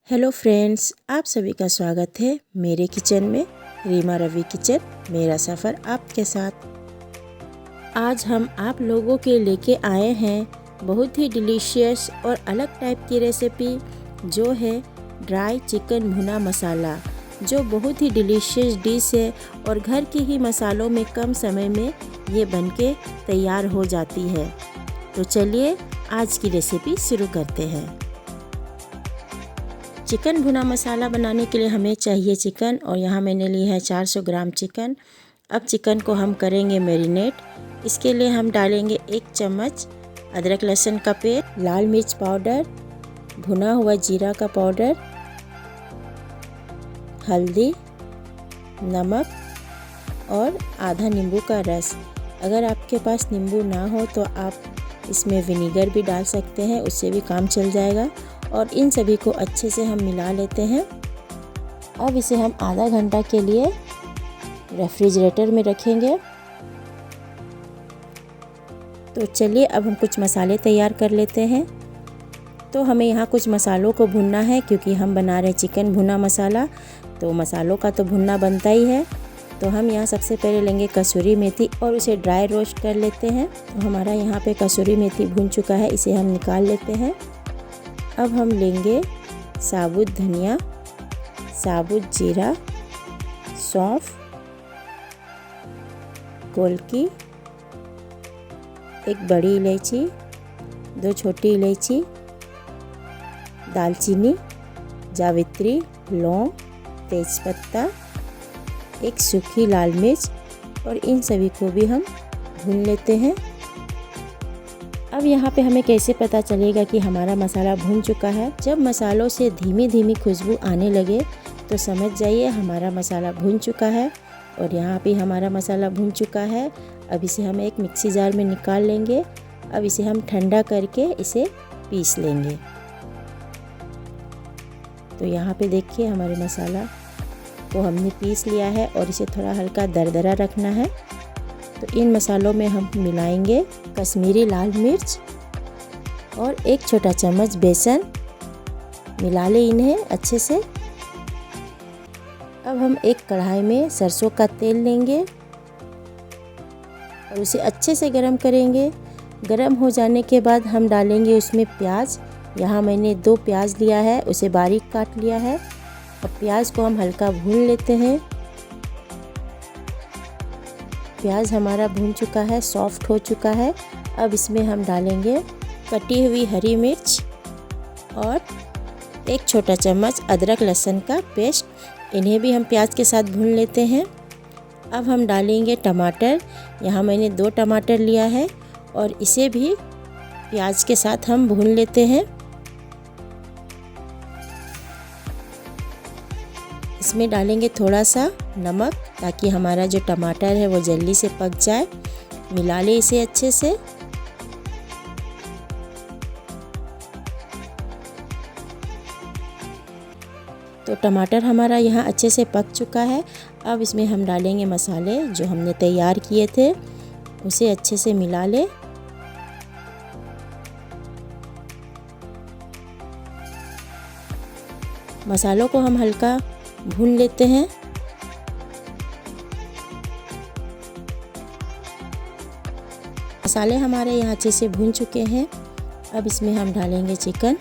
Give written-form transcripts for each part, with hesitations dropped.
Hello friends, आप सभी का स्वागत है मेरे किचन में। रीमा रवि किचन, मेरा सफ़र आपके साथ। आज हम आप लोगों के लेके आए हैं बहुत ही डिलीशियस और अलग टाइप की रेसिपी, जो है ड्राई चिकन भुना मसाला, जो बहुत ही डिलीशियस डिश है और घर के ही मसालों में कम समय में ये बनके तैयार हो जाती है। तो चलिए आज की रेसिपी शुरू करते हैं। चिकन भुना मसाला बनाने के लिए हमें चाहिए चिकन, और यहाँ मैंने ली है 400 ग्राम चिकन। अब चिकन को हम करेंगे मैरिनेट। इसके लिए हम डालेंगे 1 चम्मच अदरक लहसुन का पेस्ट, लाल मिर्च पाउडर, भुना हुआ जीरा का पाउडर, हल्दी, नमक और आधा नींबू का रस। अगर आपके पास नींबू ना हो तो आप इसमें विनेगर भी डाल सकते हैं, उससे भी काम चल जाएगा। और इन सभी को अच्छे से हम मिला लेते हैं। अब इसे हम आधा घंटा के लिए रेफ्रिजरेटर में रखेंगे। तो चलिए अब हम कुछ मसाले तैयार कर लेते हैं। तो हमें यहाँ कुछ मसालों को भुनना है, क्योंकि हम बना रहे चिकन भुना मसाला, तो मसालों का तो भुनना बनता ही है। तो हम यहाँ सबसे पहले लेंगे कसूरी मेथी और उसे ड्राई रोस्ट कर लेते हैं। तो हमारा यहाँ पे कसूरी मेथी भुन चुका है, इसे हम निकाल लेते हैं। अब हम लेंगे साबुत धनिया, साबुत जीरा, सौंफ, गोलकी, 1 बड़ी इलायची, 2 छोटी इलायची, दालचीनी, जावित्री, लौंग, तेज़पत्ता, 1 सूखी लाल मिर्च, और इन सभी को भी हम भून लेते हैं। अब यहाँ पे हमें कैसे पता चलेगा कि हमारा मसाला भून चुका है? जब मसालों से धीमी धीमी खुशबू आने लगे तो समझ जाइए हमारा मसाला भून चुका है। और यहाँ पे हमारा मसाला भून चुका है। अब इसे हम एक मिक्सी जार में निकाल लेंगे। अब इसे हम ठंडा करके इसे पीस लेंगे। तो यहाँ पे देखिए हमारे मसाला को हमने पीस लिया है और इसे थोड़ा हल्का दरदरा रखना है। तो इन मसालों में हम मिलाएंगे कश्मीरी लाल मिर्च और 1 छोटा चम्मच बेसन। मिला लें इन्हें अच्छे से। अब हम एक कढ़ाई में सरसों का तेल लेंगे और उसे अच्छे से गरम करेंगे। गरम हो जाने के बाद हम डालेंगे उसमें प्याज। यहाँ मैंने 2 प्याज लिया है, उसे बारीक काट लिया है। अब प्याज को हम हल्का भून लेते हैं। प्याज हमारा भून चुका है, सॉफ्ट हो चुका है। अब इसमें हम डालेंगे कटी हुई हरी मिर्च और 1 छोटा चम्मच अदरक लहसुन का पेस्ट। इन्हें भी हम प्याज के साथ भून लेते हैं। अब हम डालेंगे टमाटर। यहाँ मैंने 2 टमाटर लिया है और इसे भी प्याज के साथ हम भून लेते हैं। इसमें डालेंगे थोड़ा सा नमक, ताकि हमारा जो टमाटर है वो जल्दी से पक जाए। मिला ले इसे अच्छे से। तो टमाटर हमारा यहाँ अच्छे से पक चुका है। अब इसमें हम डालेंगे मसाले जो हमने तैयार किए थे, उसे अच्छे से मिला ले। मसालों को हम हल्का भून लेते हैं। मसाले हमारे यहाँ अच्छे से भून चुके हैं। अब इसमें हम डालेंगे चिकन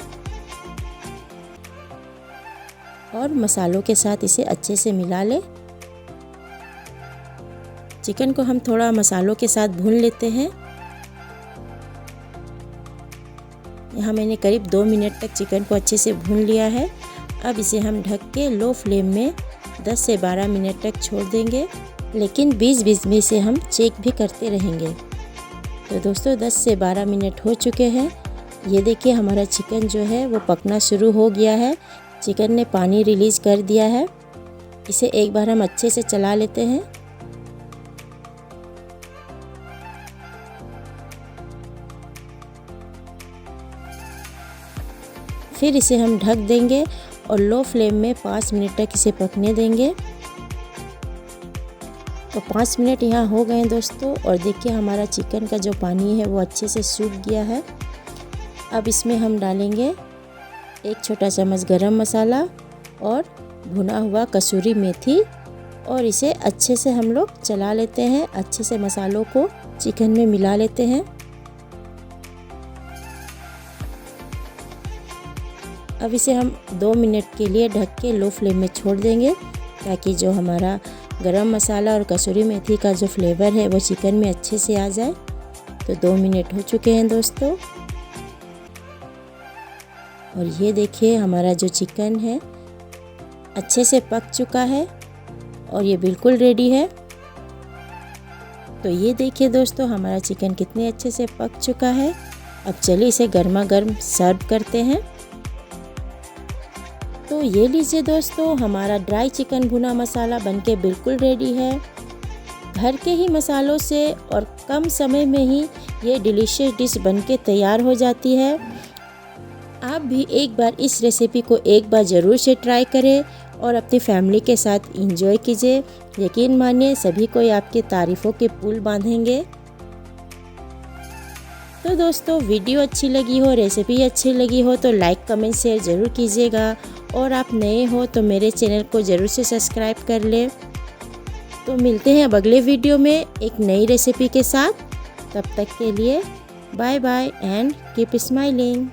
और मसालों के साथ इसे अच्छे से मिला ले। चिकन को हम थोड़ा मसालों के साथ भून लेते हैं। यहाँ मैंने करीब 2 मिनट तक चिकन को अच्छे से भून लिया है। अब इसे हम ढक के लो फ्लेम में 10 से 12 मिनट तक छोड़ देंगे, लेकिन बीच-बीच में इसे हम चेक भी करते रहेंगे। तो दोस्तों 10 से 12 मिनट हो चुके हैं। ये देखिए हमारा चिकन जो है वो पकना शुरू हो गया है। चिकन ने पानी रिलीज़ कर दिया है। इसे एक बार हम अच्छे से चला लेते हैं। फिर इसे हम ढक देंगे और लो फ्लेम में 5 मिनट तक इसे पकने देंगे। तो 5 मिनट यहाँ हो गए हैं दोस्तों, और देखिए हमारा चिकन का जो पानी है वो अच्छे से सूख गया है। अब इसमें हम डालेंगे 1 छोटा चम्मच गरम मसाला और भुना हुआ कसूरी मेथी, और इसे अच्छे से हम लोग चला लेते हैं। अच्छे से मसालों को चिकन में मिला लेते हैं। अब इसे हम 2 मिनट के लिए ढक के लो फ्लेम में छोड़ देंगे, ताकि जो हमारा गरम मसाला और कसूरी मेथी का जो फ्लेवर है वो चिकन में अच्छे से आ जाए। तो 2 मिनट हो चुके हैं दोस्तों, और ये देखिए हमारा जो चिकन है अच्छे से पक चुका है और ये बिल्कुल रेडी है। तो ये देखिए दोस्तों हमारा चिकन कितने अच्छे से पक चुका है। अब चलिए इसे गर्मा गर्म सर्व करते हैं। तो ये लीजिए दोस्तों, हमारा ड्राई चिकन भुना मसाला बनके बिल्कुल रेडी है। घर के ही मसालों से और कम समय में ही ये डिलीशियस डिश बनके तैयार हो जाती है। आप भी एक बार इस रेसिपी को एक बार ज़रूर से ट्राई करें और अपनी फैमिली के साथ एंजॉय कीजिए। यकीन मानिए सभी कोई आपकी तारीफ़ों के पुल बांधेंगे। तो दोस्तों वीडियो अच्छी लगी हो, रेसिपी अच्छी लगी हो तो लाइक कमेंट शेयर ज़रूर कीजिएगा, और आप नए हो तो मेरे चैनल को ज़रूर से सब्सक्राइब कर ले। तो मिलते हैं अब अगले वीडियो में एक नई रेसिपी के साथ। तब तक के लिए bye bye and keep smiling.